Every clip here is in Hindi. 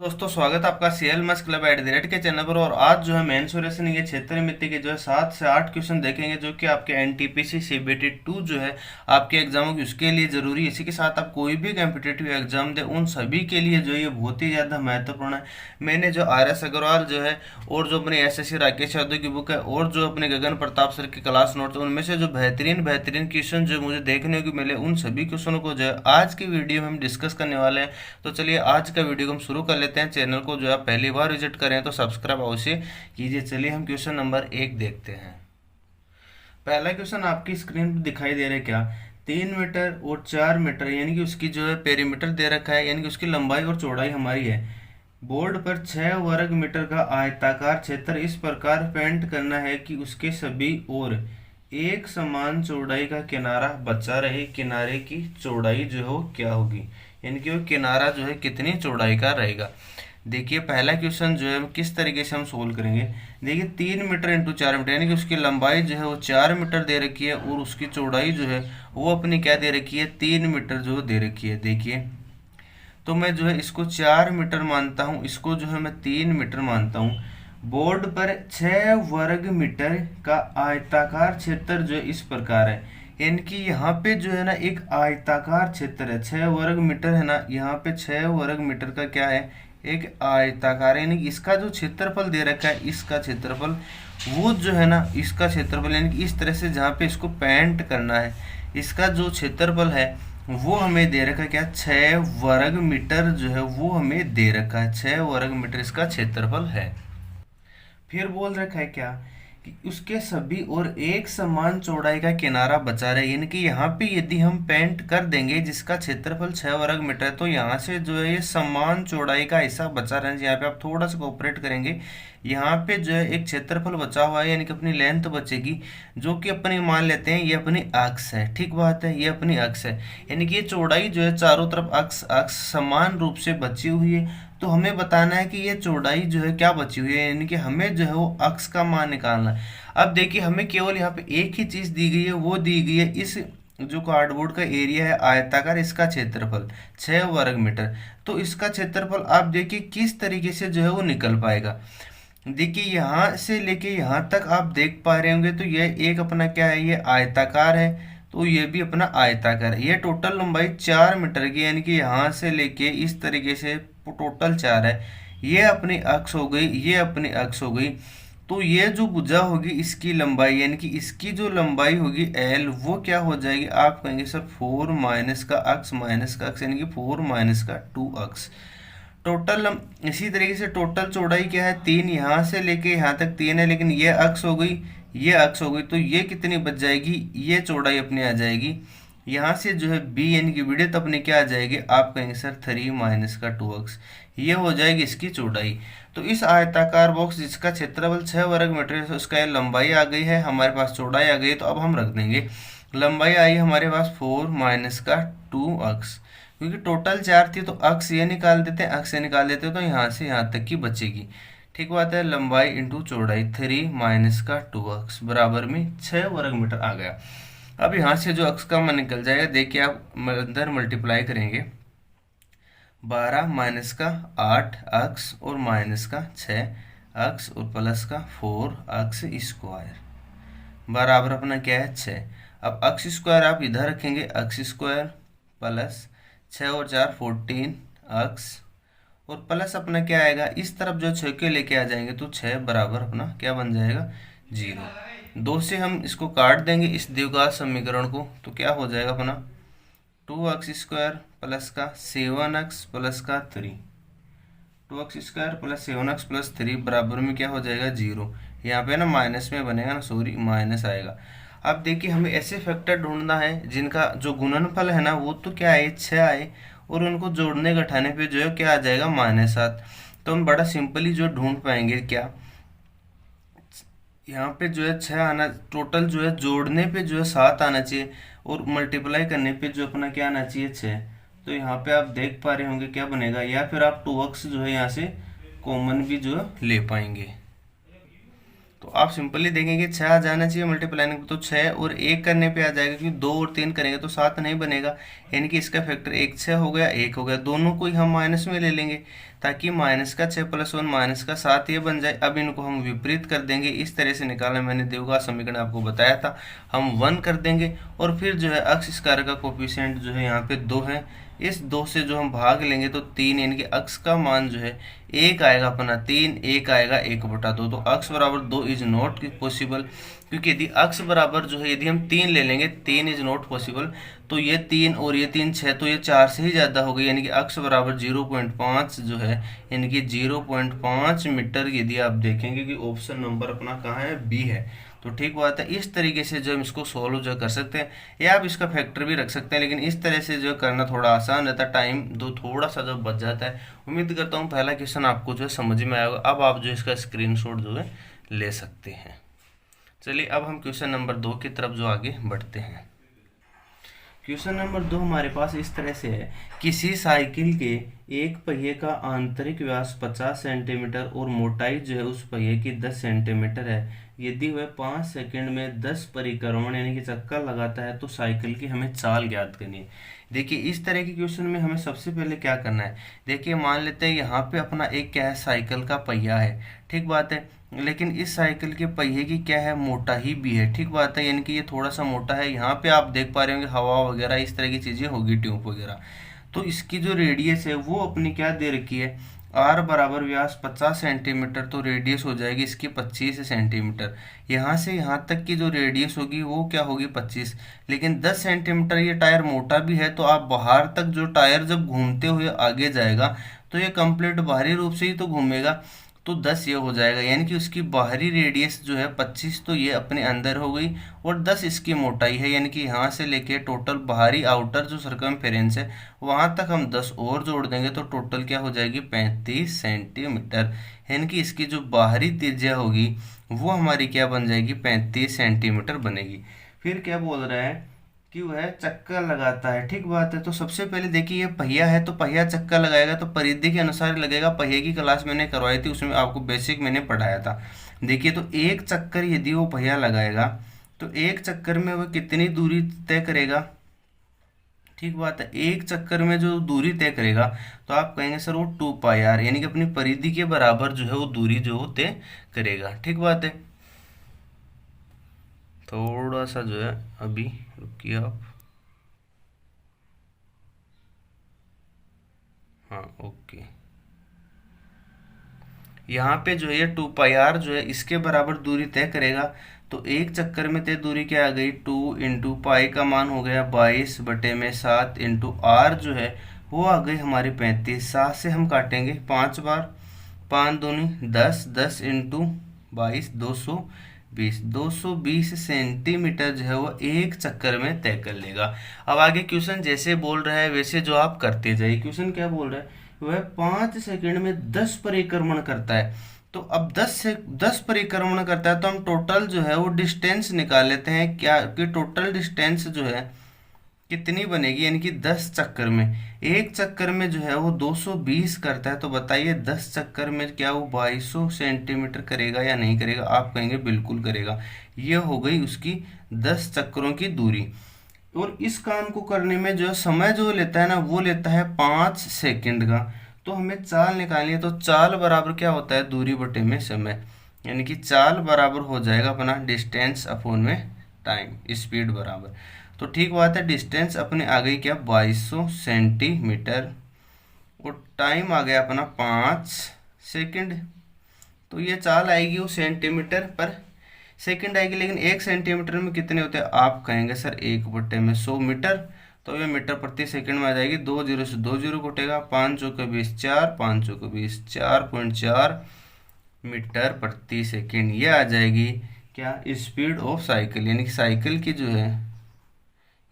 दोस्तों स्वागत है आपका सीएल मस क्लब @ के चैनल पर। और आज जो है मेन सोल्यूशन ये क्षेत्रीय मिति के जो है 7 से 8 क्वेश्चन देखेंगे जो कि आपके एनटीपीसी सीबीटी 2 जो है आपके एग्जामों की उसके लिए जरूरी है। इसी के साथ आप कोई भी कॉम्पिटिटिव एग्जाम दे उन सभी के लिए जो ये बहुत ही ज़्यादा महत्वपूर्ण है। मैंने जो RS अग्रवाल जो है और जो अपने SSC राकेश यादव की बुक है और जो अपने गगन प्रताप सर की क्लास नोट्स उनमें से जो बेहतरीन बेहतरीन क्वेश्चन जो मुझे देखने को मिले उन सभी क्वेश्चनों को जो है आज की वीडियो में हम डिस्कस करने वाले हैं। तो चलिए आज का वीडियो को हम शुरू कर लेते हैं। चैनल को जो आप पहली बार विजिट करें तो सब्सक्राइब अवश्य कीजिए। चलिए हम क्वेश्चन नंबर 1 देखते हैं। पहला क्वेश्चन आपकी स्क्रीन पर दिखाई दे रहा है क्या, 3 मीटर और 4 मीटर यानी कि उसकी जो है पेरीमीटर दे रखा है, यानी कि उसकी लंबाई और चौड़ाई हमारी है। बोर्ड पर 6 वर्ग मीटर का आयताकार क्षेत्र इस प्रकार पेंट करना है कि उसके सभी ओर एक समान चौड़ाई का किनारा बचा रहे। किनारे की चौड़ाई जो हो क्या होगी, यानी कि वो किनारा जो है कितनी चौड़ाई का रहेगा। देखिए पहला क्वेश्चन जो है किस तरीके से हम सोल्व करेंगे। देखिए 3 मीटर इंटू 4 मीटर यानी कि उसकी लंबाई जो है वो 4 मीटर दे रखी है और उसकी चौड़ाई जो है वो अपनी क्या दे रखी है, 3 मीटर जो दे रखी है। देखिए तो मैं जो है इसको 4 मीटर मानता हूँ, इसको जो है मैं 3 मीटर मानता हूँ। बोर्ड पर 6 वर्ग मीटर का आयताकार क्षेत्र जो है इस प्रकार है, यानी कि यहाँ पे जो है ना एक आयताकार क्षेत्र है। 6 वर्ग मीटर है ना, यहाँ पे 6 वर्ग मीटर का क्या है, एक आयताकार है। यानी कि इसका जो क्षेत्रफल दे रखा है, इसका क्षेत्रफल वो जो है ना इसका क्षेत्रफल, यानी कि इस तरह से जहाँ पे इसको पेंट करना है, इसका जो क्षेत्रफल है वो हमें दे रखा है क्या, 6 वर्ग मीटर जो है वो हमें दे रखा है। 6 वर्ग मीटर इसका क्षेत्रफल है। फिर बोल रखा है क्या कि उसके सभी और एक समान चौड़ाई का किनारा बचा रहे, यानी कि यहाँ पे यदि हम पेंट कर देंगे जिसका क्षेत्रफल 6 वर्ग मीटर है तो यहाँ से जो है ये समान चौड़ाई का हिस्सा बचा रहे। यहाँ पे आप थोड़ा सा कोऑपरेट करेंगे, यहाँ पे जो है एक क्षेत्रफल बचा हुआ है, यानी कि अपनी लेंथ बचेगी जो कि अपनी मान लेते हैं ये अपनी अक्ष है। ठीक बात है, ये अपनी अक्ष है, यानी कि ये चौड़ाई जो है चारों तरफ अक्ष अक्ष समान रूप से बची हुई है। तो हमें बताना है कि ये चौड़ाई जो है क्या बची हुई है, यानी कि हमें जो है वो अक्ष का मान निकालना है। अब देखिए हमें केवल यहाँ पे एक ही चीज दी गई है, वो दी गई है इस जो कार्डबोर्ड का एरिया है आयताकार, इसका क्षेत्रफल 6 वर्ग मीटर। तो इसका क्षेत्रफल आप देखिए किस तरीके से जो है वो निकल पाएगा। देखिए यहाँ से लेके यहाँ तक आप देख पा रहे होंगे तो ये एक अपना क्या है, ये आयताकार है, तो ये भी अपना आयताकार है। ये टोटल लंबाई 4 मीटर की, यानी कि यहाँ से लेके इस तरीके से टोटल 4 है। ये अपनी अक्ष हो गई, ये अपनी अक्ष हो गई। तो ये जो भुजा होगी इसकी लंबाई, यानी कि इसकी जो लंबाई होगी L, वो क्या हो जाएगी, आप कहेंगे सर 4 माइनस का अक्ष माइनस का अक्ष, यानी कि 4 माइनस का 2 अक्ष। टोटल इसी तरीके से टोटल चौड़ाई क्या है, 3, यहाँ से लेके यहाँ तक 3 है, लेकिन ये अक्ष हो गई, ये अक्ष हो गई, तो ये कितनी बच जाएगी, ये चौड़ाई अपनी आ जाएगी। यहाँ से जो है B यानी कि विड्थ अपनी क्या आ जाएगी, आप कहेंगे सर 3 माइनस का 2 अक्ष, ये हो जाएगी इसकी चौड़ाई। तो इस आयताकार बॉक्स जिसका क्षेत्रफल 6 वर्ग मीटर है उसका ये लंबाई आ गई है, हमारे पास चौड़ाई आ गई। तो अब हम रख देंगे लंबाई आई हमारे पास 4 माइनस का 2 अक्ष, क्योंकि टोटल 4 थी तो अक्ष ये निकाल देते हैं, अक्ष ये निकाल देते हैं तो यहाँ से यहाँ तक की बचेगी। ठीक बात है, लंबाई इंटू चौड़ाई 3 माइनस का 2 अक्ष बराबर में 6 वर्ग मीटर आ गया। अब यहाँ से जो अक्ष का मान निकल जाएगा, देखिए आप अंदर मल्टीप्लाई करेंगे, 12 माइनस का 8 अक्ष और माइनस का 6 अक्ष और प्लस का 4 अक्ष स्क्वायर बराबर अपना क्या है 6। अब अक्ष स्क्वायर आप इधर रखेंगे, अक्ष स्क्वायर प्लस 6 और 4 14 अक्ष और प्लस अपना क्या आएगा, इस तरफ जो 6 के लेके आ जाएंगे तो 6 बराबर अपना क्या बन जाएगा 0। 2 से हम इसको काट देंगे इस द्विघात समीकरण को, तो क्या हो जाएगा अपना 2 अक्ष स्क्वायर प्लस का 7 अक्ष प्लस का 3, 2 अक्ष स्क्वायर प्लस 7 अक्ष प्लस 3 बराबर में क्या हो जाएगा 0। यहाँ पे ना माइनस में बनेगा ना, सॉरी माइनस आएगा। अब देखिए हमें ऐसे फैक्टर ढूंढना है जिनका जो गुणनफल है ना वो तो क्या है 6 आए और उनको जोड़ने घटाने पे जो है क्या आ जाएगा -7। तो हम बड़ा सिंपली जो ढूंढ पाएंगे क्या, यहाँ पे जो है 6 आना, टोटल जो है जोड़ने पे जो है 7 आना चाहिए और मल्टीप्लाई करने पे जो अपना क्या आना चाहिए 6। तो यहाँ पे आप देख पा रहे होंगे क्या बनेगा, या फिर आप 2 अक्ष जो है यहाँ से कॉमन भी जो है ले पाएंगे। तो आप सिंपली देखेंगे 6 आ जाना चाहिए मल्टीप्लाइंग पे, तो 6 और 1 करने पे आ जाएगा, क्योंकि 2 और 3 करेंगे तो 7 नहीं बनेगा। यानी कि इसका फैक्टर 1 6 हो गया, 1 हो गया, दोनों को ही हम माइनस में ले लेंगे ताकि माइनस का 6 + 1 माइनस का 7 ये बन जाए। अब इनको हम विपरीत कर देंगे, इस तरह से निकाला मैंने देवगा समीकरण आपको बताया था। हम 1 कर देंगे और फिर जो है अक्ष स्क्वायर का कोफिशिएंट जो है यहाँ पे 2 है, इस 2 से जो हम भाग लेंगे तो 3, यानी कि अक्ष का मान जो है 1 आएगा अपना 3, 1 आएगा 1/2। तो अक्ष बराबर 2 इज नॉट पॉसिबल, क्योंकि यदि अक्ष बराबर जो है यदि हम 3 ले लेंगे, 3 इज नॉट पॉसिबल, तो ये 3 और ये 3 6, तो ये 4 से ही ज़्यादा हो गई, यानी कि अक्ष बराबर 0.5 जो है, यानी कि 0.5 मीटर यदि आप देखेंगे कि ऑप्शन नंबर अपना कहाँ है, बी है। तो ठीक बात है, इस तरीके से जो हम इसको सोल्व जो कर सकते हैं, या आप इसका फैक्टर भी रख सकते हैं, लेकिन इस तरह से जो करना थोड़ा आसान रहता है, टाइम दो थोड़ा सा जो बच जाता है। उम्मीद करता हूँ पहला क्वेश्चन आपको जो है समझ में आया होगा। अब आप जो इसका स्क्रीनशॉट जो है ले सकते हैं। चलिए अब हम क्वेश्चन नंबर 2 की तरफ जो आगे बढ़ते हैं। क्वेश्चन नंबर 2 हमारे पास इस तरह से है, किसी साइकिल के एक पहिए का आंतरिक व्यास 50 सेंटीमीटर और मोटाई जो है उस पहिए की 10 सेंटीमीटर है। यदि वह 5 सेकंड में 10 परिक्रमण यानी कि चक्कर लगाता है तो साइकिल की हमें चाल ज्ञात करनी है। देखिए इस तरह के क्वेश्चन में हमें सबसे पहले क्या करना है, देखिए मान लेते हैं यहाँ पे अपना एक क्या है, साइकिल का पहिया है, ठीक बात है, लेकिन इस साइकिल के पहिए की क्या है, मोटा ही भी है, ठीक बात है, यानी कि ये थोड़ा सा मोटा है। यहाँ पे आप देख पा रहे होंगे हवा वगैरह इस तरह की चीज़ें होगी, ट्यूब वगैरह। तो इसकी जो रेडियस है वो अपनी क्या दे रखी है, आर बराबर व्यास 50 सेंटीमीटर, तो रेडियस हो जाएगी इसकी 25 सेंटीमीटर। यहाँ से यहाँ तक की जो रेडियस होगी वो क्या होगी, 25, लेकिन 10 सेंटीमीटर ये टायर मोटा भी है, तो आप बाहर तक जो टायर जब घूमते हुए आगे जाएगा तो ये कंप्लीट बाहरी रूप से ही तो घूमेगा, तो 10 ये हो जाएगा, यानी कि उसकी बाहरी रेडियस जो है 25, तो ये अपने अंदर हो गई, और 10 इसकी मोटाई है, यानी कि यहाँ से लेके टोटल बाहरी आउटर जो सर्कमफेरेंस है वहाँ तक हम 10 और जोड़ देंगे तो टोटल क्या हो जाएगी, 35 सेंटीमीटर। यानी कि इसकी जो बाहरी त्रिज्या होगी वो हमारी क्या बन जाएगी, 35 सेंटीमीटर बनेगी। फिर क्या बोल रहा है कि वह चक्का लगाता है, ठीक बात है। तो सबसे पहले देखिए ये पहिया है, तो पहिया चक्का लगाएगा तो परिधि के अनुसार लगेगा। पहिए की क्लास मैंने करवाई थी, उसमें आपको बेसिक मैंने पढ़ाया था। देखिए तो एक चक्कर यदि वो पहिया लगाएगा तो एक चक्कर में वह कितनी दूरी तय करेगा, ठीक बात है, एक चक्कर में जो दूरी तय करेगा तो आप कहेंगे सर वो 2πr, यानी कि अपनी परिधि के बराबर जो है वो दूरी जो वो तय करेगा, ठीक बात है। थोड़ा सा जो है अभी रुकिए आप, हाँ ओके, यहाँ पे जो है ये 2πr जो है इसके बराबर दूरी तय करेगा, तो एक चक्कर में तय दूरी क्या आ गई, 2 इंटू पाई का मान हो गया 22/7 इंटू आर जो है वो आ गई हमारी 35। 7 से हम काटेंगे 5 बार, 5 दूनी 10, 10 इंटू 22 220 सेंटीमीटर जो है वो एक चक्कर में तय कर लेगा। अब आगे क्वेश्चन जैसे बोल रहा है वैसे जो आप करते जाइए। क्वेश्चन क्या बोल रहा है, वह 5 सेकंड में 10 परिक्रमण करता है। तो अब 10 परिक्रमण करता है तो हम टोटल जो है वो डिस्टेंस निकाल लेते हैं, क्या कि टोटल डिस्टेंस जो है कितनी बनेगी, यानी कि 10 चक्कर में, एक चक्कर में जो है वो 220 करता है, तो बताइए 10 चक्कर में क्या वो 2200 सेंटीमीटर करेगा या नहीं करेगा, आप कहेंगे बिल्कुल करेगा। ये हो गई उसकी 10 चक्करों की दूरी। और इस काम को करने में जो समय जो लेता है ना वो लेता है 5 सेकंड का। तो हमें चाल निकालनी है, तो चाल बराबर क्या होता है, दूरी बटे में समय, यानी कि चाल बराबर हो जाएगा अपना डिस्टेंस अपॉन में टाइम, स्पीड बराबर। तो ठीक बात है, डिस्टेंस अपने आ गई क्या, 2200 सेंटीमीटर, और टाइम आ गया अपना 5 सेकंड। तो ये चाल आएगी वो सेंटीमीटर पर सेकंड आएगी, लेकिन 1 सेंटीमीटर में कितने होते हैं, आप कहेंगे सर 1/100 मीटर, तो ये मीटर प्रति सेकंड में आ जाएगी। 2 जीरो से 2 जीरो कटेगा, 5 चौके 20 4, 5 चौके 20 4.4 मीटर प्रति सेकंड। ये आ जाएगी क्या, स्पीड ऑफ साइकिल, यानी कि साइकिल की जो है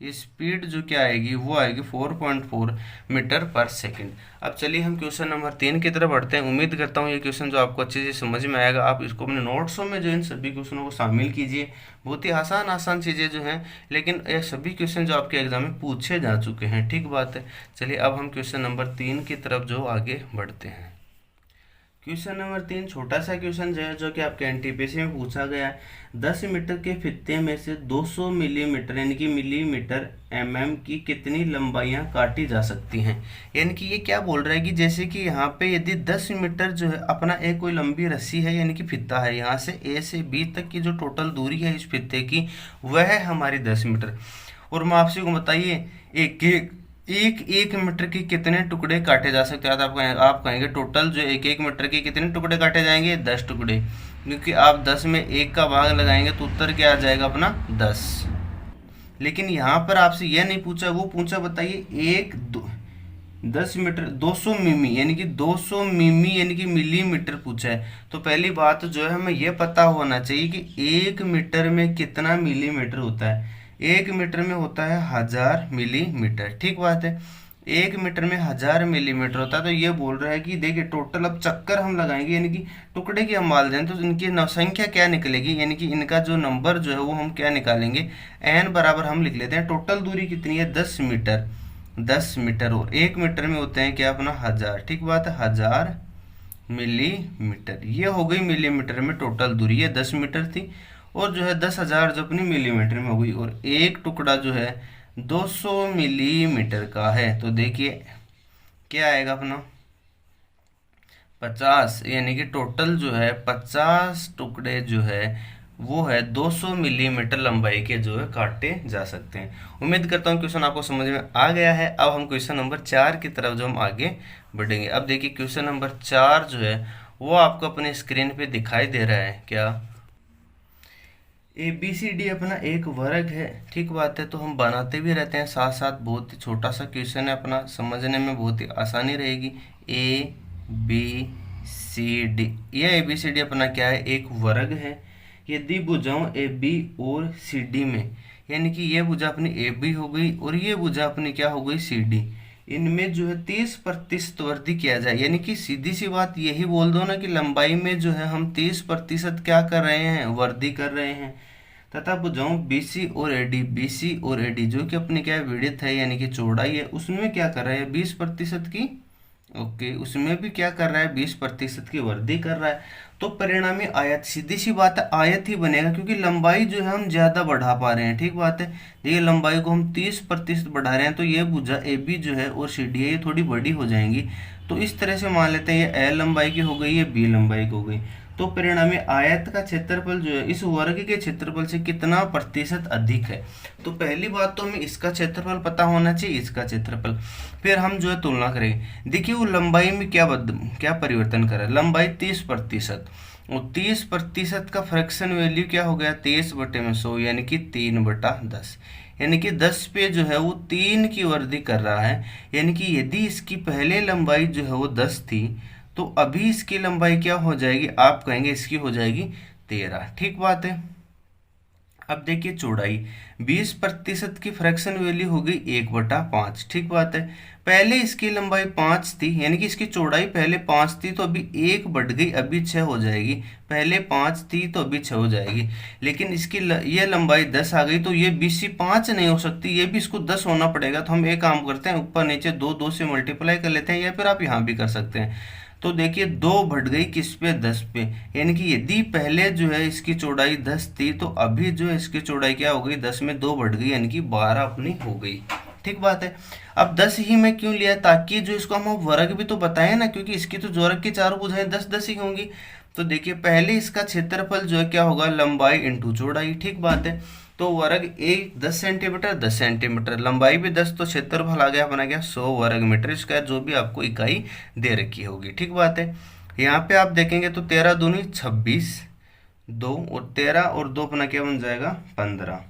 स्पीड जो क्या आएगी वो आएगी 4.4 मीटर पर सेकंड। अब चलिए हम क्वेश्चन नंबर 3 की तरफ बढ़ते हैं। उम्मीद करता हूँ ये क्वेश्चन जो आपको अच्छे से समझ में आएगा। आप इसको अपने नोट्सों में जो इन सभी क्वेश्चनों को शामिल कीजिए। बहुत ही आसान चीज़ें जो हैं, लेकिन ये सभी क्वेश्चन जो आपके एग्जाम में पूछे जा चुके हैं, ठीक बात है। चलिए अब हम क्वेश्चन नंबर 3 की तरफ जो आगे बढ़ते हैं। क्वेश्चन नंबर 3 छोटा सा क्वेश्चन जो है, जो कि आपके एनटीपीसी में पूछा गया है। 10 मीटर के फित्ते में से 200 मिलीमीटर यानी कि मिलीमीटर की कितनी लंबाइयां काटी जा सकती हैं। यानी कि ये क्या बोल रहा है कि जैसे कि यहाँ पे यदि 10 मीटर जो है अपना एक कोई लंबी रस्सी है यानी कि फित्ता है, यहाँ से ए से बी तक की जो टोटल दूरी है इस फित्ते की वह है हमारी 10 मीटर। और मैं आपसे को बताइए एक एक एक एक मीटर के कितने टुकड़े काटे जा सकते हैं। आप कहेंगे टोटल जो एक एक मीटर के कितने टुकड़े काटे जाएंगे, 10 टुकड़े, क्योंकि आप 10 में एक का भाग लगाएंगे तो उत्तर क्या आ जाएगा अपना 10। लेकिन यहाँ पर आपसे यह नहीं पूछा, वो पूछा बताइए 10 मीटर 200 मिमी यानी कि 200 मिमी यानी कि मिलीमीटर पूछा है। तो पहली बात जो है हमें यह पता होना चाहिए कि 1 मीटर में कितना मिलीमीटर होता है। 1 मीटर में होता है 1000 मिलीमीटर, ठीक बात है। 1 मीटर में 1000 मिलीमीटर होता है। तो ये बोल रहा है कि देखिए टोटल अब चक्कर हम लगाएंगे यानी कि टुकड़े की हम मान लें तो इनकी संख्या क्या निकलेगी, यानी कि इनका जो नंबर जो है वो हम क्या निकालेंगे, n बराबर हम लिख लेते हैं टोटल दूरी कितनी है 10 मीटर। 10 मीटर और 1 मीटर में होते हैं क्या अपना 1000, ठीक बात है, 1000 मिलीमीटर। ये हो गई मिलीमीटर में टोटल दूरी, ये 10 मीटर थी और जो है 10,000 जो अपनी मिलीमीटर में हो गई, और एक टुकड़ा जो है 200 मिलीमीटर का है। तो देखिए क्या आएगा अपना 50, यानी कि टोटल जो है 50 टुकड़े जो है वो है 200 मिलीमीटर लंबाई के जो है काटे जा सकते हैं। उम्मीद करता हूँ क्वेश्चन आपको समझ में आ गया है। अब हम क्वेश्चन नंबर 4 की तरफ जो हम आगे बढ़ेंगे। अब देखिए क्वेश्चन नंबर 4 जो है वो आपको अपने स्क्रीन पे दिखाई दे रहा है क्या, ABCD अपना एक वर्ग है, ठीक बात है। तो हम बनाते भी रहते हैं साथ साथ, बहुत ही छोटा सा क्वेश्चन है, अपना समझने में बहुत ही आसानी रहेगी। ABCD, यह ABCD अपना क्या है, एक वर्ग है। यदि भुजाओं AB और CD में, यानी कि यह भुजा अपनी AB हो गई और ये भुजा अपनी क्या हो गई CD, इनमें जो है 30% वृद्धि किया जाए, यानी कि सीधी सी बात यही बोल दो ना कि लंबाई में जो है हम 30% क्या कर रहे हैं, वृद्धि कर रहे हैं। तथा भुजाओं BC और AD जो कि अपनी क्या विड्थ है यानी कि चौड़ाई है, उसमें क्या कर रहे हैं 20% की, ओके, उसमें भी क्या कर रहा है 20% की वृद्धि कर रहा है। तो परिणामी आयत, सीधी सी बात है आयत ही बनेगा, क्योंकि लंबाई जो है हम ज्यादा बढ़ा पा रहे हैं, ठीक बात है। देखिए लंबाई को हम 30% बढ़ा रहे हैं तो ये भुजा AB जो है और CD है ये थोड़ी बड़ी हो जाएंगी। तो इस तरह से मान लेते हैं ये L लंबाई की हो गई, ये B लंबाई की हो गई। तो परिणामी आयत का क्षेत्रफल जो है इस वर्ग के क्षेत्रफल से कितना प्रतिशत अधिक है। तो पहली बात तो हमें इसका क्षेत्रफल पता होना चाहिए, इसका क्षेत्रफल, फिर हम जो है तुलना करेंगे। देखिए वो लंबाई में क्या परिवर्तन कर रहा है, लंबाई 30%, और 30% का फ्रैक्शन वैल्यू क्या हो गया 23/100 यानी कि 3/10, यानी कि 10 पे जो है वो 3 की वृद्धि कर रहा है। यानी कि यदि इसकी पहले लंबाई जो है वो 10 थी तो अभी इसकी लंबाई क्या हो जाएगी, आप कहेंगे इसकी हो जाएगी 13, ठीक बात है। अब देखिए चौड़ाई 20% की फ्रैक्शन वैल्यू हो गई 1/5, ठीक बात है। पहले इसकी लंबाई 5 थी, यानी कि इसकी चौड़ाई पहले 5 थी तो अभी 1 बढ़ गई, अभी 6 हो जाएगी। पहले 5 थी तो अभी 6 हो जाएगी। लेकिन इसकी ये लंबाई 10 आ गई तो ये 20 से 5 नहीं हो सकती, ये भी इसको 10 होना पड़ेगा। तो हम एक काम करते हैं, ऊपर नीचे 2 से मल्टीप्लाई कर लेते हैं, या फिर आप यहाँ भी कर सकते हैं। तो देखिए 2 बढ़ गई किस पे 10 पे, यानी कि यदि पहले जो है इसकी चौड़ाई 10 थी तो अभी जो है इसकी चौड़ाई क्या हो गई 10 में 2 बढ़ गई, यानी कि 12 अपनी हो गई, ठीक बात है। अब 10 ही में क्यों लिया, ताकि जो इसको हम वर्ग भी तो बताएं ना, क्योंकि इसकी तो वर्ग की चारों भुजाएं 10-10 ही होंगी। तो देखिए पहले इसका क्षेत्रफल जो है क्या होगा, लंबाई इंटू चौड़ाई, ठीक बात है। तो वर्ग 10 सेंटीमीटर 10 सेंटीमीटर, लंबाई भी 10, तो क्षेत्रफल आ गया अपना क्या 100 वर्ग मीटर स्क्वायर, जो भी आपको इकाई दे रखी होगी, ठीक बात है। यहाँ पे आप देखेंगे तो 13 दूनी 26, 2 और 13 और 2 अपना क्या बन जाएगा 15,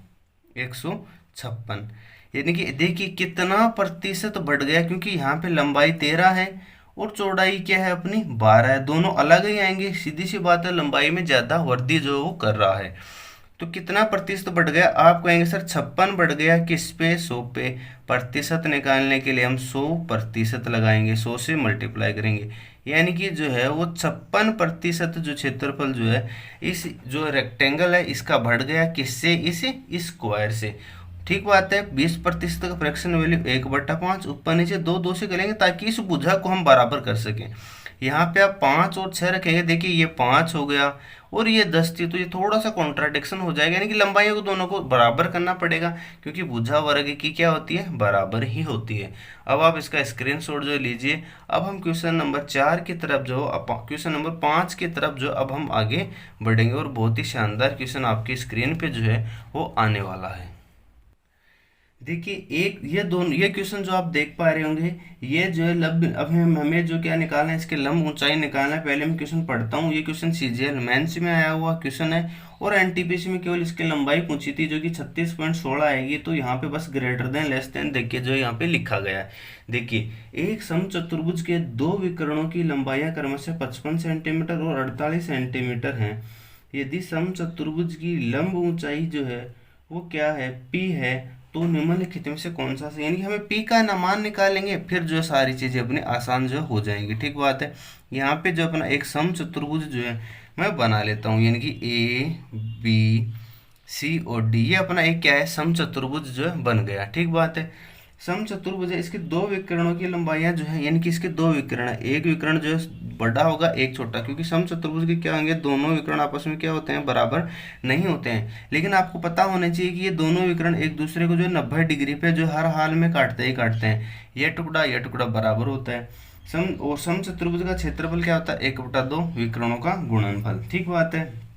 156। यानी कि देखिए कितना प्रतिशत बढ़ गया, क्योंकि यहाँ पे लंबाई 13 है और चौड़ाई क्या है अपनी 12 है, दोनों अलग ही आएंगे। सीधी सी बात है लंबाई में ज्यादा वृद्धि जो वो कर रहा है। तो कितना प्रतिशत बढ़ गया, आप कहेंगे सर 56 बढ़ गया, किस पे 100 पे। प्रतिशत निकालने के लिए हम 100% लगाएंगे, 100 से मल्टीप्लाई करेंगे, यानी कि जो है वो 56% जो क्षेत्रफल जो है इस जो रेक्टेंगल है इसका बढ़ गया, किससे, इस स्क्वायर से, ठीक बात है। 20% का फ्रैक्शन वैल्यू 1/5, ऊपर नीचे 2 से करेंगे ताकि इस भुजा को हम बराबर कर सकें। यहाँ पे आप 5 और 6 रखेंगे, देखिए ये 5 हो गया और ये 10 थी, तो ये थोड़ा सा कॉन्ट्राडिक्शन हो जाएगा, यानी कि लंबाइयों को दोनों को बराबर करना पड़ेगा, क्योंकि भुजा वर्ग की क्या होती है, बराबर ही होती है। अब आप इसका स्क्रीनशॉट जो लीजिए। अब हम क्वेश्चन नंबर 4 की तरफ जो क्वेश्चन नंबर 5 की तरफ जो अब हम आगे बढ़ेंगे, और बहुत ही शानदार क्वेश्चन आपकी स्क्रीन पे जो है वो आने वाला है। देखिए एक ये क्वेश्चन जो आप देख पा रहे होंगे, ये जो है लब अब हमें जो क्या निकालना है, इसके लंब ऊंचाई निकालना है। पहले मैं क्वेश्चन पढ़ता हूँ। ये क्वेश्चन सीजीएल मेंस में आया हुआ क्वेश्चन है, और एनटीपीसी में केवल इसकी लंबाई पूछी थी जो कि 36.16 आएगी। तो यहाँ पे बस ग्रेटर देन लेस देन देखिए जो यहाँ पे लिखा गया है। देखिए एक समचतुर्भुज के दो विकर्णों की लंबाइयाँ क्रमशः 55 सेंटीमीटर और 48 सेंटीमीटर हैं। यदि समचतुर्भुज की लंब ऊंचाई जो है वो क्या है, पी है, तो निम्नलिखित में से कौन सा सही, यानी कि हमें पी का मान निकालेंगे, फिर जो है सारी चीजें अपने आसान जो हो जाएंगी। ठीक बात है। यहाँ पे जो अपना एक समचतुर्भुज जो है मैं बना लेता हूँ, यानी कि ए बी सी और डी, ये अपना एक क्या है, समचतुर्भुज जो है बन गया। ठीक बात है। समचतुर्भुज है, इसके दो विकर्णों की लंबाइयां जो है, यानी कि इसके दो विकर्ण है, एक विकर्ण जो है बड़ा होगा, एक छोटा, क्योंकि समचतुर्भुज के क्या होंगे, दोनों विकर्ण आपस में क्या होते हैं, बराबर नहीं होते हैं। लेकिन आपको पता होना चाहिए कि ये दोनों विकर्ण एक दूसरे को जो है 90 डिग्री पे जो हर हाल में काटते ही काटते हैं। यह टुकड़ा बराबर होता है। समचतुर्भुज का क्षेत्रफल क्या होता है, 1/2 विकर्णों का गुणनफल। ठीक बात है।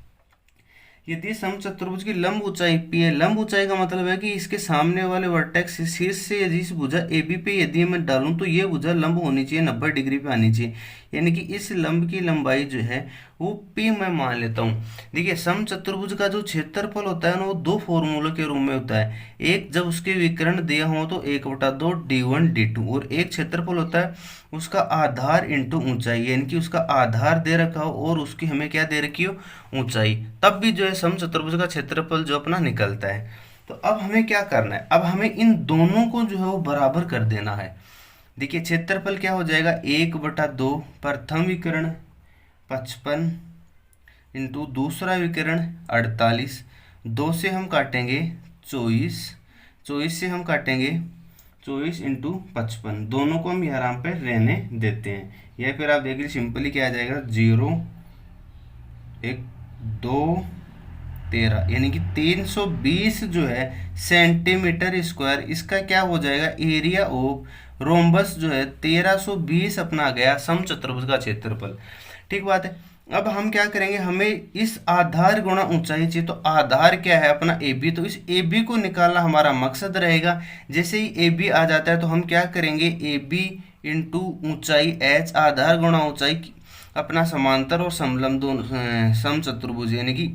यदि समचतुर्भुज की लंब ऊंचाई पी है, लंब ऊंचाई का मतलब है कि इसके सामने वाले वर्टेक्स शीर्ष से यदि इस भुजा ए बी पे यदि मैं डालूं तो ये भुजा लंब होनी चाहिए, 90 डिग्री पे आनी चाहिए, यानी कि इस लंब की लंबाई जो है वो पी मैं मान लेता हूँ। देखिए समचतुर्भुज का जो क्षेत्रफल होता है ना, वो दो फॉर्मूलों के रूप में होता है। एक जब उसके विकर्ण दिया हो तो 1/2 d1 d2, और एक क्षेत्रफल होता है उसका आधार इंटू ऊंचाई, यानी कि उसका आधार दे रखा हो और उसकी हमें क्या दे रखी हो, ऊंचाई, तब भी जो है समचतुर्भुज का क्षेत्रफल जो अपना निकलता है। तो अब हमें क्या करना है, अब हमें इन दोनों को जो है वो बराबर कर देना है। देखिए क्षेत्रफल क्या हो जाएगा, 1/2 प्रथम विकर्ण 55 इंटू दूसरा विकर्ण 48, 2 से हम काटेंगे 24, 24 से हम काटेंगे 24 इंटू 55, दोनों को हम यहाँ पे रहने देते हैं। या फिर आप देखिए सिंपली क्या आ जाएगा, 0 1 2 13, यानी कि 320 जो है सेंटीमीटर स्क्वायर, इसका क्या हो जाएगा, एरिया ऑफ रोम्बस जो है 1320 अपना गया समचतुर्भुज का क्षेत्रफल। ठीक बात है। अब हम क्या करेंगे, हमें इस आधार गुणा ऊंचाई चाहिए, तो आधार क्या है अपना ए बी, तो इस ए बी को निकालना हमारा मकसद रहेगा। जैसे ही ए बी आ जाता है तो हम क्या करेंगे, ए बी इंटू ऊंचाई एच, आधार गुणा ऊंचाई, अपना समांतर और समलंब दोनों समचतुर्भुज, यानी कि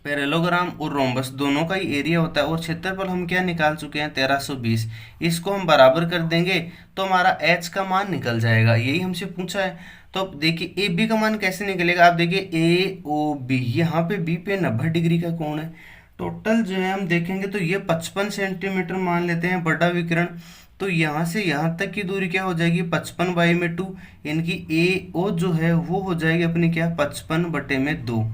पैरेललोग्राम और रोम्बस दोनों का ही एरिया होता है, और क्षेत्रफल हम क्या निकाल चुके हैं, 1320। इसको हम बराबर कर देंगे तो हमारा एच का मान निकल जाएगा, यही हमसे पूछा है। तो अब देखिए ए बी का मान कैसे निकलेगा, आप देखिए ए ओ बी, यहाँ पे बी पे 90 डिग्री का कोण है। टोटल जो है हम देखेंगे तो ये 55 सेंटीमीटर मान लेते हैं बड़ा विकर्ण। तो यहाँ से यहाँ तक की दूरी क्या हो जाएगी, 55/2, यानी कि ए ओ जो है वो हो जाएगी अपनी क्या, 55/2,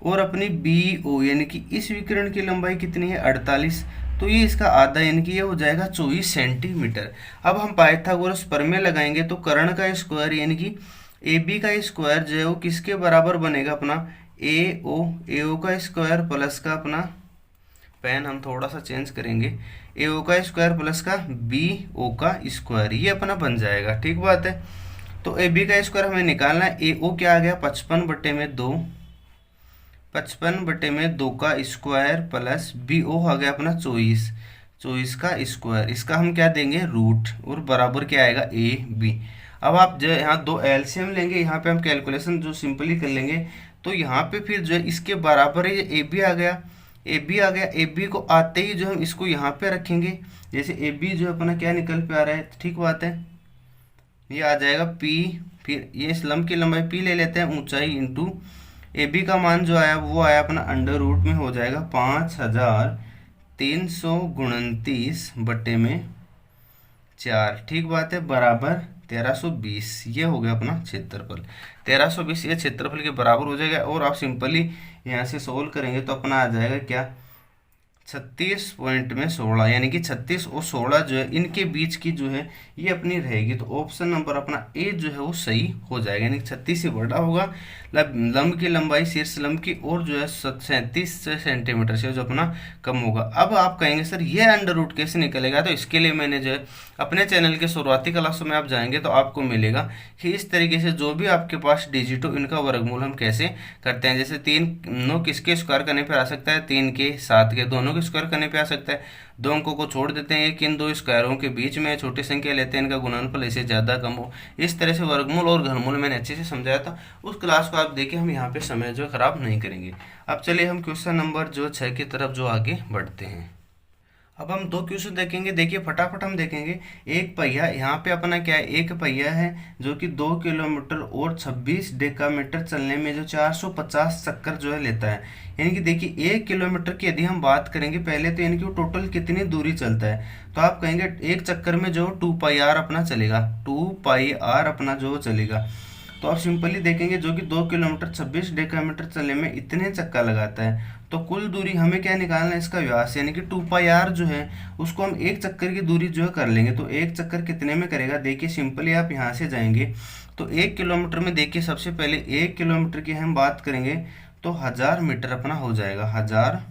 और अपनी बी ओ यानी कि इस विकर्ण की लंबाई कितनी है, 48, तो ये इसका आधा, यानी कि ये हो जाएगा 24 सेंटीमीटर। अब हम पाइथागोरस प्रमेय लगाएंगे तो कर्ण का स्क्वायर, यानी कि ए बी का स्क्वायर जो है वो किसके बराबर बनेगा, अपना ए ओ का स्क्वायर प्लस का अपना, पेन हम थोड़ा सा चेंज करेंगे, ए ओ का स्क्वायर प्लस का बी ओ का स्क्वायर, ये अपना बन जाएगा। ठीक बात है। तो ए बी का स्क्वायर हमें निकालना है, ए ओ क्या आ गया, 55/2, 55/2 का स्क्वायर प्लस बी ओ आ गया अपना 24, 24 का स्क्वायर, इसका हम क्या देंगे, रूट, और बराबर क्या आएगा, ए बी। अब आप जो यहाँ दो एलसीएम लेंगे, यहाँ पे हम कैलकुलेशन जो सिंपली कर लेंगे, तो यहाँ पे फिर जो है इसके बराबर है, ये ए बी आ गया, ए बी आ गया। ए बी को आते ही जो हम इसको यहाँ पे रखेंगे, जैसे ए बी जो है अपना क्या निकल पे आ रहा है, ठीक बात है, ये आ जाएगा पी, फिर ये इस लंब की लंबाई पी ले लेते हैं, ऊंचाई इंटू ए बी का मान जो आया वो आया अपना अंडर रूट में हो जाएगा 5329/4। ठीक बात है, बराबर 1320, ये हो गया अपना क्षेत्रफल, 1320 ये क्षेत्रफल के बराबर हो जाएगा। और आप सिंपली यहाँ से सोल्व करेंगे तो अपना आ जाएगा क्या, 36 पॉइंट में 16, यानी कि 36 और 16 जो है इनके बीच की जो है ये अपनी रहेगी। तो ऑप्शन नंबर अपना ए जो है वो सही हो जाएगा, यानी कि 36 से बड़ा होगा लंब की लंबाई शीर्ष लंब की, और जो है 37 सेंटीमीटर से जो अपना कम होगा। अब आप कहेंगे सर ये अंडर रूट कैसे निकलेगा, तो इसके लिए मैंने जो है अपने चैनल के शुरुआती क्लासों में आप जाएंगे तो आपको मिलेगा कि इस तरीके से जो भी आपके पास डिजिट हो इनका वर्गमूल हम कैसे करते हैं। जैसे 3 9 किसके स्क्वायर करने पे आ सकता है, 3 के 7 के दोनों के स्क्वायर करने पे आ सकता है। दो अंकों को छोड़ देते हैं, किन दो स्क्वायरों के बीच में छोटी संख्या लेते हैं, इनका गुणनफल ऐसे ज़्यादा कम हो। इस तरह से वर्गमूल और घनमूल मैंने अच्छे से समझाया था, उस क्लास को आप देखिए, हम यहाँ पे समय जो खराब नहीं करेंगे। अब चलिए हम क्वेश्चन नंबर जो 6 की तरफ जो आगे बढ़ते हैं। अब हम 2 क्वेश्चन देखेंगे, देखिए फटाफट हम देखेंगे। एक पहिया, यहाँ पे अपना क्या है, एक पहिया है जो कि 2 किलोमीटर और 26 डेकामीटर चलने में जो 450 चक्कर जो है लेता है। यानी कि देखिए 1 किलोमीटर की यदि हम बात करेंगे पहले, तो यानी कि वो टोटल कितनी दूरी चलता है, तो आप कहेंगे एक चक्कर में जो 2 पाई आर अपना चलेगा, 2 पाई आर अपना जो चलेगा। तो आप सिंपली देखेंगे जो कि 2 किलोमीटर 26 डेकामीटर चलने में इतने चक्का लगाता है, तो कुल दूरी हमें क्या निकालना है, इसका व्यास, यानी कि 2 पाई आर जो है उसको हम एक चक्कर की दूरी जो है कर लेंगे। तो एक चक्कर कितने में करेगा, देखिए सिंपली आप यहाँ से जाएंगे तो 1 किलोमीटर में देखिए सबसे पहले 1 किलोमीटर की हम बात करेंगे तो 1000 मीटर अपना हो जाएगा, 1000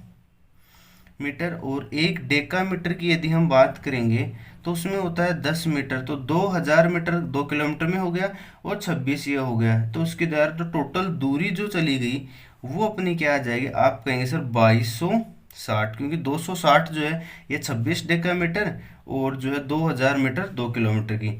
मीटर। और 1 डेकामीटर की यदि हम बात करेंगे तो उसमें होता है 10 मीटर, तो 2000 मीटर 2 किलोमीटर में हो गया, और 26 ये हो गया। तो उसके द्वारा तो टोटल दूरी जो चली गई वो अपनी क्या आ जाएगी, आप कहेंगे सर 2260, क्योंकि 260 जो है ये 26 डेकामीटर, और जो है 2000 मीटर 2 किलोमीटर की।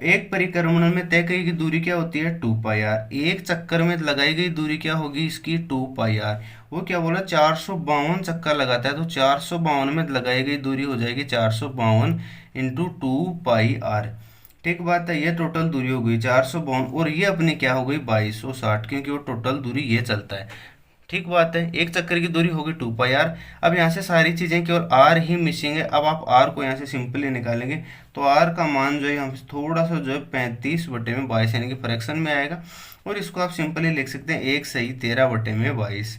एक परिक्रमण में तय की गई दूरी क्या होती है, 2 पाई आर। एक चक्कर में लगाई गई दूरी क्या होगी इसकी, 2 पाई आर। वो क्या बोला, 452 चक्कर लगाता है, तो 452 में लगाई गई दूरी हो जाएगी 452 इंटू 2 पाई आर। ठीक बात है, ये टोटल दूरी हो गई 452, और ये अपनी क्या हो गई 2260, क्योंकि वो टोटल दूरी ये चलता है। ठीक बात है, एक चक्कर की दूरी होगी 2 पाई आर। अब यहाँ से सारी चीज़ें केवल आर ही मिसिंग है। अब आप आर को यहाँ से सिंपली निकालेंगे तो आर का मान जो है यहाँ से थोड़ा सा जो है 35/22 यानी कि फ्रैक्शन में आएगा, और इसको आप सिंपली लिख सकते हैं 1 सही 13/22।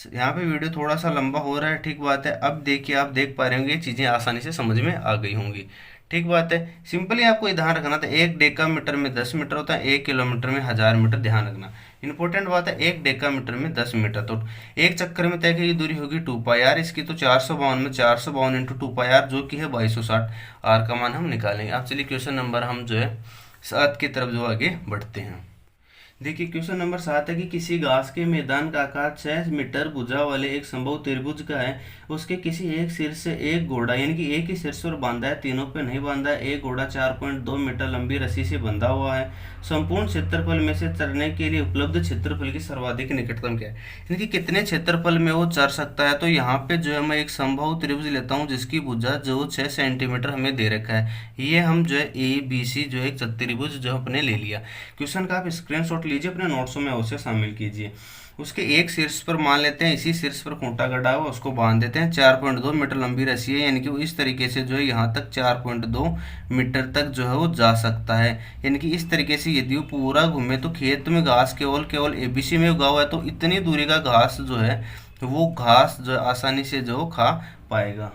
यहाँ पे वीडियो थोड़ा सा लंबा हो रहा है, ठीक बात है। अब देखिए आप देख पा रहे होंगे, चीज़ें आसानी से समझ में आ गई होंगी। ठीक बात है, सिंपली आपको ध्यान रखना था 1 डेकामीटर में 10 मीटर होता है, 1 किलोमीटर में 1000 मीटर, ध्यान रखना इंपॉर्टेंट बात है। 1 डेकामीटर में 10 मीटर, तो एक चक्कर में तय की दूरी होगी 2 पाई आर इसकी, तो 452 में 452 इंटू 2 पाई आर जो कि है 2260, आर का मान हम निकालेंगे। अब चलिए क्वेश्चन नंबर हम जो है 7 की तरफ जो आगे बढ़ते हैं। देखिए क्वेश्चन नंबर 7 है कि किसी घास के मैदान का आकार 6 मीटर भुजा वाले एक संभव त्रिभुज का है, उसके किसी एक शीर्ष से एक घोड़ा, यानी कि एक ही शीर्ष पर बांधा है, तीनों पे नहीं बांधा है, एक घोड़ा 4.2 मीटर लंबी रस्सी से बंधा हुआ है। संपूर्ण क्षेत्रफल में से चरने के लिए उपलब्ध क्षेत्रफल की सर्वाधिक निकटतम क्या है, यानी कि कितने क्षेत्रफल में वो चर सकता है। तो यहाँ पे जो है मैं एक संभव त्रिभुज लेता हूँ जिसकी भुजा जो 6 सेंटीमीटर हमें दे रखा है। ये हम जो है ABC जो है एक त्रिभुज जो अपने ले लिया। क्वेश्चन का आप स्क्रीनशॉट लीजिए, अपने नोट्सों में उसे शामिल कीजिए। उसके एक शीर्ष पर मान लेते हैं, इसी शीर्ष पर खूंटा गड़ा हुआ उसको बांध देते हैं, 4.2 मीटर लंबी रस्सी है, यानी कि वो इस तरीके से जो है यहाँ तक 4.2 मीटर तक जो है वो जा सकता है। यानी कि इस तरीके से यदि वो पूरा घूमे तो खेत में घास केवल ABC में उगा हुआ है, तो इतनी दूरी का घास जो है वो घास जो आसानी से जो खा पाएगा।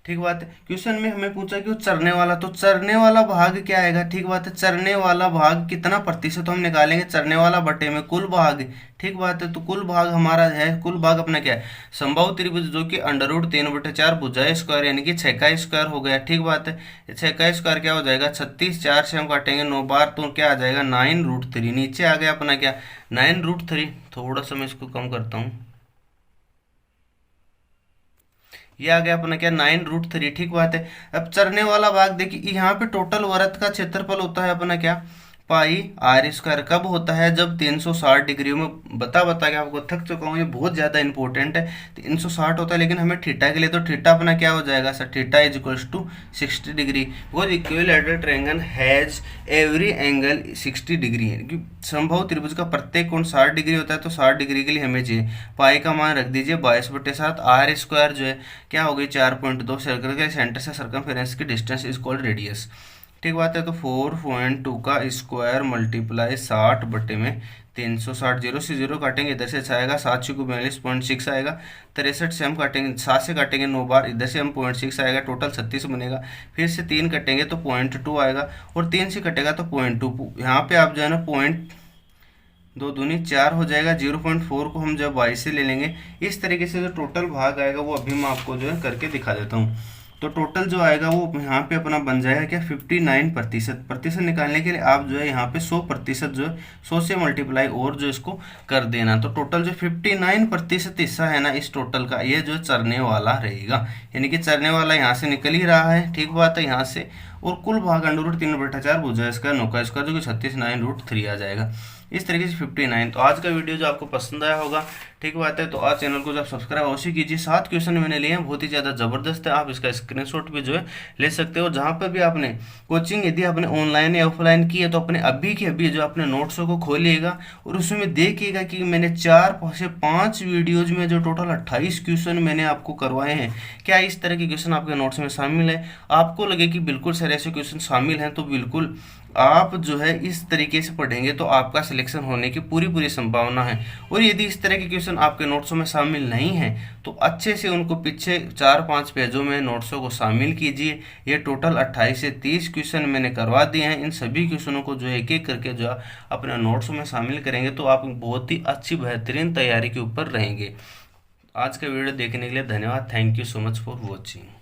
ठीक बात है, क्वेश्चन में हमें पूछा कि वो चरने वाला, तो चरने वाला भाग क्या आएगा। ठीक बात है, चरने वाला भाग कितना प्रतिशत तो हम निकालेंगे, चरने वाला बटे में कुल भाग। ठीक बात है, तो कुल भाग हमारा है, कुल भाग अपना क्या है, संभव त्रिभुज जो कि √3/4 भुजा स्क्वायर, यानी कि 6 का स्क्वायर हो गया। ठीक बात है, 6 का स्क्वायर क्या हो जाएगा 36, 4 से हम काटेंगे 9 बार, तो क्या आ जाएगा 9√3। नीचे आ गया अपना क्या 9√3, थोड़ा सा मैं इसको कम करता हूँ, ये आ गया अपना क्या 9√3। ठीक बात है, अब चरने वाला भाग देखिए, यहाँ पे टोटल वृत्त का क्षेत्रफल होता है अपना क्या पाई आर स्क्वायर। कब होता है, जब 360 डिग्री में बता के आपको थक चुका हूँ, ये बहुत ज़्यादा इंपॉर्टेंट है। 360 होता है, लेकिन हमें थीटा के लिए, तो थीटा अपना क्या हो जाएगा सर, थीटा = 60 डिग्री। वो equilateral triangle has every angle 60 degree है, क्योंकि संभव त्रिभुज का प्रत्येक कोण 60 डिग्री होता है, तो 60 डिग्री के लिए हमें चाहिए पाई का मान रख दीजिए 22/7। आर स्क्वायर जो है क्या हो गई 4.2, सर्कल के सेंटर से सर्कमफेरेंस की डिस्टेंस इज कॉल्ड रेडियस। ठीक बात है। तो 4.2 का स्क्वायर मल्टीप्लाई 60/360, जीरो से जीरो काटेंगे, इधर से आएगा 7×42.6 आएगा। 63 से हम काटेंगे, 7 से काटेंगे 9 बार, इधर से हम 0.6 आएगा, टोटल 36 बनेगा। फिर से 3 कटेंगे तो 0.2 आएगा, और 3 से कटेगा तो 0.2। यहाँ पे आप जो है ना पॉइंट 2×2=4 हो जाएगा। 0.4 को हम जब y से ले लेंगे, इस तरीके से जो टोटल भाग आएगा वो अभी मैं आपको जो है करके दिखा देता हूँ। तो टोटल जो आएगा वो यहाँ पे अपना बन जाएगा क्या, 59%। प्रतिशत निकालने के लिए आप जो है यहाँ पे 100% जो है 100 से मल्टीप्लाई और जो इसको कर देना। तो टोटल जो 59% हिस्सा है ना इस टोटल का, ये जो चरने वाला रहेगा, यानी कि चरने वाला यहाँ से निकल ही रहा है। ठीक बात है, यहाँ से। और कुल भाग √3/4 भुजा स्क्वायर 9 का स्क्वायर, जो कि 36 9√3 आ जाएगा। इस तरीके से 59। तो आज का वीडियो जो आपको पसंद आया होगा, ठीक बात है, तो आज चैनल को जो आप सब्सक्राइब अवश्य कीजिए। 7 क्वेश्चन मैंने लिए हैं, बहुत ही ज़्यादा ज़बरदस्त है, आप इसका स्क्रीनशॉट भी जो है ले सकते हो। जहाँ पर भी आपने कोचिंग यदि आपने ऑनलाइन या ऑफलाइन की है, तो अपने अभी के अभी जो अपने नोट्सों को खोलिएगा और उसमें देखिएगा कि मैंने 4 से 5 वीडियोज में जो टोटल 28 क्वेश्चन मैंने आपको करवाए हैं, क्या इस तरह के क्वेश्चन आपके नोट्स में शामिल है। आपको लगे कि बिल्कुल सर ऐसे क्वेश्चन शामिल हैं, तो बिल्कुल आप जो है इस तरीके से पढ़ेंगे तो आपका सिलेक्शन होने की पूरी पूरी संभावना है। और यदि इस तरह के क्वेश्चन आपके नोट्सों में शामिल नहीं है, तो अच्छे से उनको पीछे 4-5 पेजों में नोट्सों को शामिल कीजिए। ये टोटल 28 से 30 क्वेश्चन मैंने करवा दिए हैं। इन सभी क्वेश्चनों को जो एक एक करके जो अपने नोट्सों में शामिल करेंगे, तो आप बहुत ही अच्छी बेहतरीन तैयारी के ऊपर रहेंगे। आज का वीडियो देखने के लिए धन्यवाद। Thank you so much for watching.